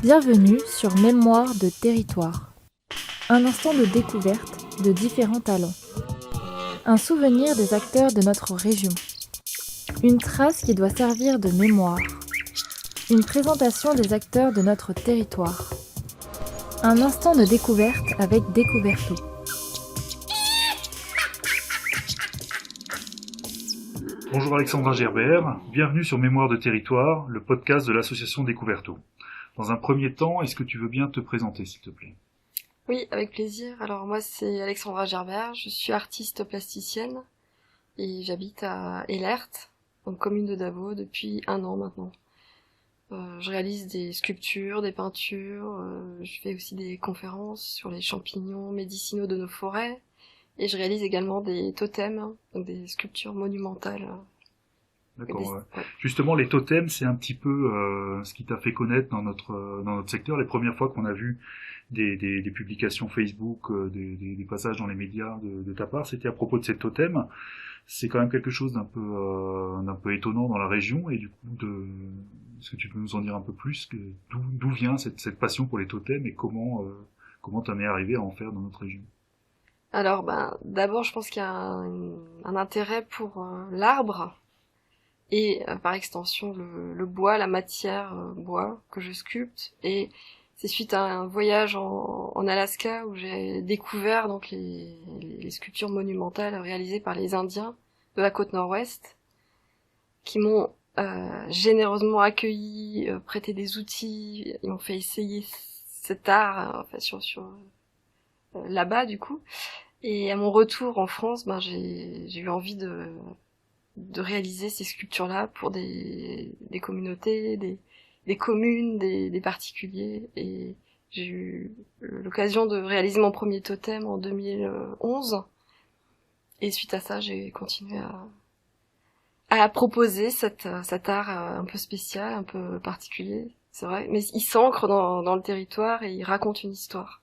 Bienvenue sur Mémoire de territoire. Un instant de découverte de différents talents. Un souvenir des acteurs de notre région. Une trace qui doit servir de mémoire. Une présentation des acteurs de notre territoire. Un instant de découverte avec Découverto. Bonjour Alexandra Gerbert, bienvenue sur Mémoire de territoire, le podcast de l'association Découverto. Dans un premier temps, est-ce que tu veux bien te présenter, s'il te plaît ? Oui, avec plaisir. Alors moi c'est Alexandra Gerbert, je suis artiste plasticienne et j'habite à Elert, donc commune de Davos, depuis 1 an maintenant. Je réalise des sculptures, des peintures, je fais aussi des conférences sur les champignons médicinaux de nos forêts et je réalise également des totems, donc des sculptures monumentales. D'accord. Justement, les totems, c'est un petit peu ce qui t'a fait connaître dans notre secteur. Les premières fois qu'on a vu des publications Facebook, des passages dans les médias de ta part, c'était à propos de ces totems. C'est quand même quelque chose d'un peu étonnant dans la région, et du coup, est-ce que tu peux nous en dire un peu plus, d'où vient cette passion pour les totems et comment t'en es arrivé à en faire dans notre région? Alors d'abord je pense qu'il y a un intérêt pour l'arbre et par extension le bois, la matière bois que je sculpte, et c'est suite à un voyage en Alaska où j'ai découvert donc les sculptures monumentales réalisées par les Indiens de la côte nord-ouest, qui m'ont généreusement accueilli, prêté des outils, ils m'ont fait essayer cet art enfin, sur là-bas du coup. Et à mon retour en France, j'ai eu envie de réaliser ces sculptures-là pour des communautés, des communes, des particuliers. Et j'ai eu l'occasion de réaliser mon premier totem en 2011. Et suite à ça, j'ai continué à proposer cet art un peu spécial, un peu particulier, c'est vrai. Mais il s'ancre dans le territoire et il raconte une histoire.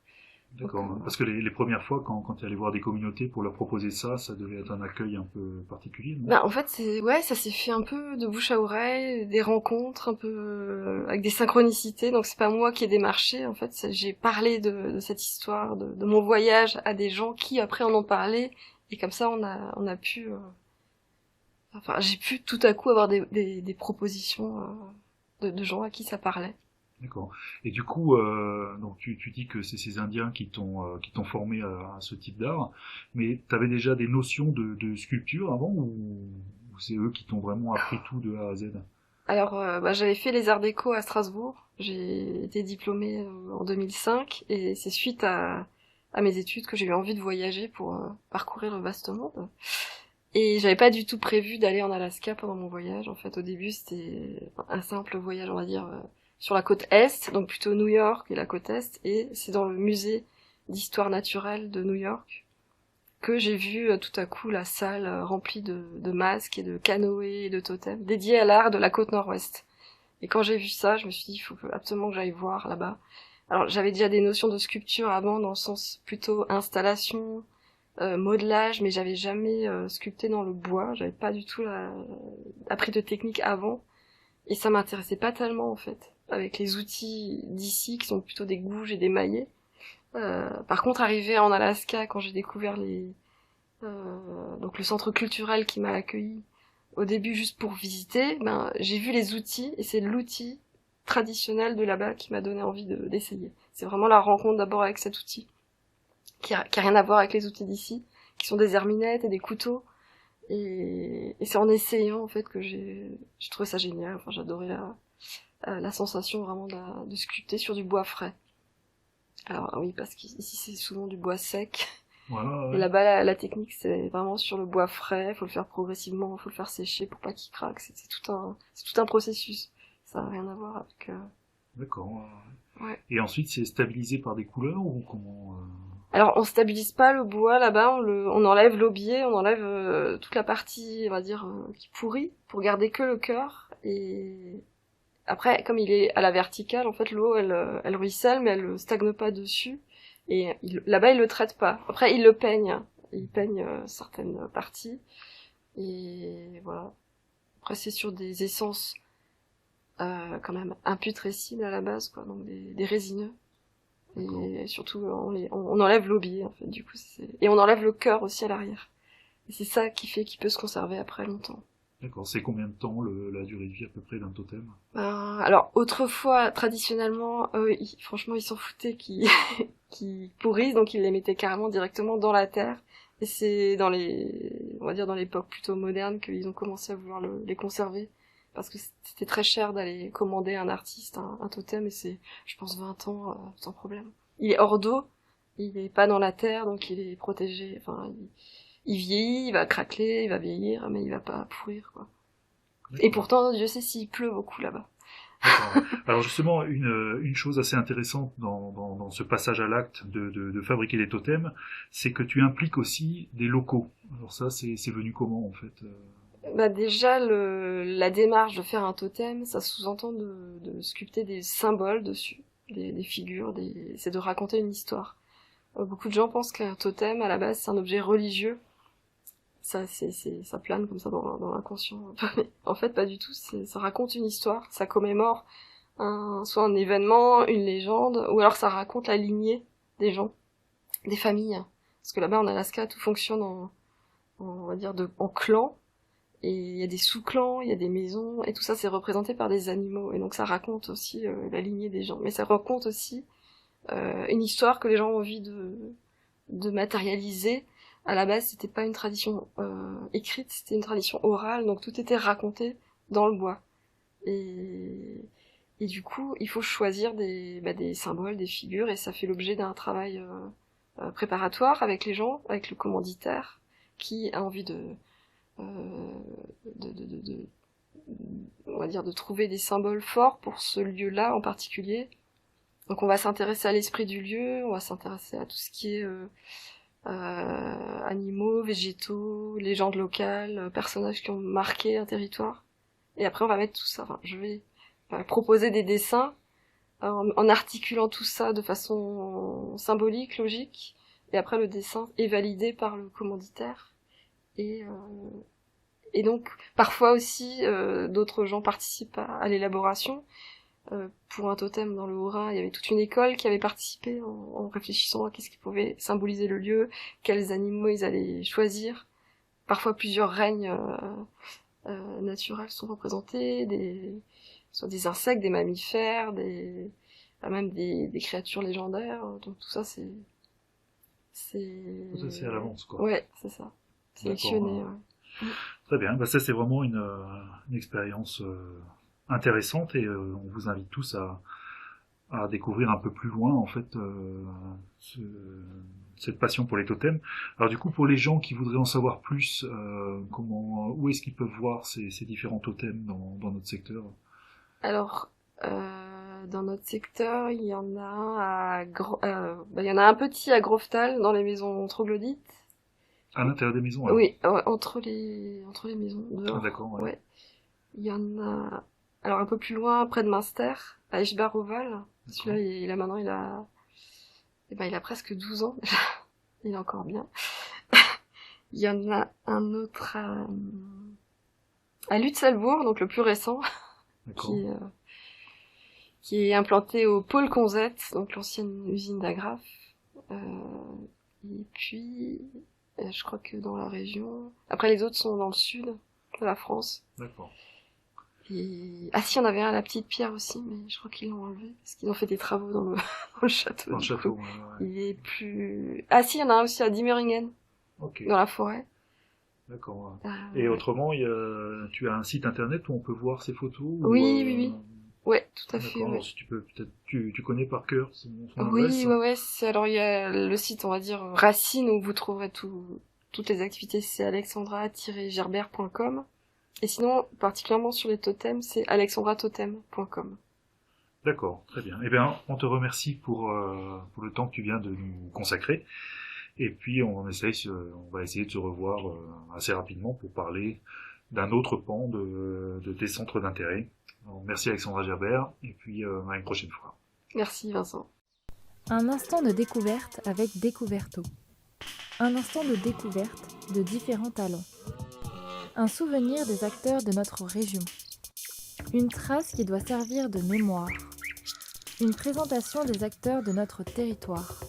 D'accord. Parce que les premières fois, quand tu es allé voir des communautés pour leur proposer ça devait être un accueil un peu particulier, non ? En fait, ça s'est fait un peu de bouche à oreille, des rencontres un peu avec des synchronicités. Donc c'est pas moi qui ai démarché. En fait, j'ai parlé de cette histoire, de mon voyage à des gens qui après en ont parlé, et comme ça on a pu. J'ai pu tout à coup avoir des propositions de gens à qui ça parlait. D'accord. Et du coup, donc tu dis que c'est ces Indiens qui t'ont formé à ce type d'art, mais tu avais déjà des notions de sculpture avant, ou c'est eux qui t'ont vraiment appris tout de A à Z ? Alors, j'avais fait les arts déco à Strasbourg. J'ai été diplômée en 2005, et c'est suite à mes études que j'ai eu envie de voyager pour parcourir le vaste monde. Et j'avais pas du tout prévu d'aller en Alaska pendant mon voyage. En fait, au début, c'était un simple voyage, on va dire, sur la côte Est, donc plutôt New York et la côte Est, et c'est dans le musée d'histoire naturelle de New York que j'ai vu tout à coup la salle remplie de masques et de canoës et de totems dédiés à l'art de la côte nord-ouest. Et quand j'ai vu ça, je me suis dit, il faut absolument que j'aille voir là-bas. Alors j'avais déjà des notions de sculpture avant, dans le sens plutôt installation, modelage, mais j'avais jamais sculpté dans le bois, j'avais pas du tout appris de technique avant, et ça m'intéressait pas tellement en fait, avec les outils d'ici qui sont plutôt des gouges et des maillets. Par contre, arrivé en Alaska, quand j'ai découvert donc le centre culturel qui m'a accueilli, au début juste pour visiter, j'ai vu les outils, et c'est l'outil traditionnel de là-bas qui m'a donné envie d'essayer. C'est vraiment la rencontre d'abord avec cet outil, qui a rien à voir avec les outils d'ici, qui sont des herminettes et des couteaux, et c'est en essayant en fait que j'ai trouvé ça génial. Enfin, j'adorais la sensation vraiment de sculpter sur du bois frais. Alors oui, parce qu'ici c'est souvent du bois sec. Voilà, ouais. Et là-bas, la technique, c'est vraiment sur le bois frais. Faut le faire progressivement, faut le faire sécher pour pas qu'il craque. C'est tout un processus. Ça n'a rien à voir avec. D'accord. Ouais. Et ensuite, c'est stabilisé par des couleurs, ou comment Alors, on stabilise pas le bois là-bas. On enlève l'aubier, on enlève toute la partie, on va dire, qui pourrit, pour garder que le cœur. Et après, comme il est à la verticale, en fait, l'eau, elle ruisselle, mais elle stagne pas dessus. Et là-bas, ils le traitent pas. Après, ils le peignent. Ils peignent certaines parties. Et voilà. Après, c'est sur des essences quand même imputrescibles à la base, quoi, donc des résineux. D'accord. Et surtout, on enlève l'aubier, en fait, du coup, et on enlève le cœur aussi à l'arrière. Et c'est ça qui fait qu'il peut se conserver après longtemps. D'accord. C'est combien de temps la durée de vie à peu près d'un totem? Alors, autrefois, traditionnellement, franchement, ils s'en foutaient qu'ils pourrissent, donc ils les mettaient carrément directement dans la terre. Et c'est on va dire dans l'époque plutôt moderne qu'ils ont commencé à vouloir les conserver. Parce que c'était très cher d'aller commander à un artiste un totem, et c'est, je pense, 20 ans, sans problème. Il est hors d'eau, il est pas dans la terre, donc il est protégé, enfin, il vieillit, il va craqueler, il va vieillir, mais il va pas pourrir, quoi. Et pourtant, Dieu sait s'il pleut beaucoup là-bas. D'accord. Alors justement, une chose assez intéressante dans ce passage à l'acte de fabriquer des totems, c'est que tu impliques aussi des locaux. Alors ça, c'est venu comment en fait? Déjà, la démarche de faire un totem, ça sous-entend de sculpter des symboles dessus, des figures, c'est de raconter une histoire. Beaucoup de gens pensent qu'un totem, à la base, c'est un objet religieux. Ça plane comme ça dans l'inconscient. En fait, pas du tout. Ça raconte une histoire. Ça commémore soit un événement, une légende, ou alors ça raconte la lignée des gens, des familles. Parce que là-bas, en Alaska, tout fonctionne on va dire, en clans. Et il y a des sous-clans, il y a des maisons, et tout ça, c'est représenté par des animaux. Et donc, ça raconte aussi la lignée des gens. Mais ça raconte aussi une histoire que les gens ont envie de matérialiser. À la base, c'était pas une tradition écrite, c'était une tradition orale, donc tout était raconté dans le bois. Et du coup, il faut choisir des symboles, des figures, et ça fait l'objet d'un travail préparatoire avec les gens, avec le commanditaire, qui a envie on va dire, de trouver des symboles forts pour ce lieu-là en particulier. Donc on va s'intéresser à l'esprit du lieu, on va s'intéresser à tout ce qui est animaux, végétaux, légendes locales, personnages qui ont marqué un territoire. Et après on va mettre tout ça. Enfin, je vais proposer des dessins en articulant tout ça de façon symbolique, logique. Et après le dessin est validé par le commanditaire. Et donc parfois aussi d'autres gens participent à l'élaboration. Pour un totem dans le Haut-Rhin, il y avait toute une école qui avait participé en réfléchissant à qu'est-ce qui pouvait symboliser le lieu, quels animaux ils allaient choisir. Parfois plusieurs règnes naturels sont représentés, soit des insectes, des mammifères, même des créatures légendaires. Donc tout ça c'est Tout ça, c'est à l'avance, quoi. Ouais, c'est ça. Sélectionné. Ouais. Très bien. Ça, c'est vraiment une expérience intéressante, et on vous invite tous à découvrir un peu plus loin en fait cette passion pour les totems. Alors du coup, pour les gens qui voudraient en savoir plus, où est-ce qu'ils peuvent voir ces différents totems dans notre secteur? Alors, dans notre secteur, il y en a il y en a un petit à Groftal, dans les maisons troglodytes. À l'intérieur des maisons, alors? Oui, entre les maisons, dehors. Ah, d'accord, ouais. Il y en a, alors un peu plus loin, près de Münster, à Eschbar-Oval. Celui-là, maintenant, il a presque 12 ans, déjà. Il est encore bien. Il y en a un autre à Lutzelbourg, donc le plus récent, qui est implanté au pôle Conzette, donc l'ancienne usine d'Agraf. Et puis, je crois que dans la région... Après, les autres sont dans le sud de la France. D'accord. Ah si, il y en avait un à la Petite Pierre aussi, mais je crois qu'ils l'ont enlevé, parce qu'ils ont fait des travaux dans le château. Dans le château, ouais. Il est plus... Ah si, il y en a un aussi à Diemeringen, dans la forêt. D'accord. Et autrement, tu as un site internet où on peut voir ces photos? Oui. Ouais, tout à fait. Alors, si tu peux, peut-être, tu connais par cœur son adresse? Oui. Alors, il y a le site, on va dire, Racine, où vous trouverez toutes les activités, c'est alexandra-gerbert.com. Et sinon, particulièrement sur les totems, c'est alexandratotem.com. D'accord, très bien. Eh bien, on te remercie pour le temps que tu viens de nous consacrer. Et puis, on va essayer de se revoir assez rapidement pour parler d'un autre pan de tes centres d'intérêt. Alors, merci Alexandra Gerbert, et puis à une prochaine fois. Merci Vincent. Un instant de découverte avec Découverto. Un instant de découverte de différents talents. Un souvenir des acteurs de notre région. Une trace qui doit servir de mémoire. Une présentation des acteurs de notre territoire.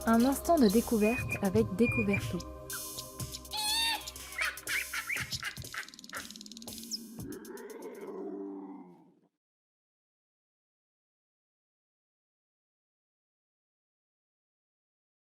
Un instant de découverte avec Découverto.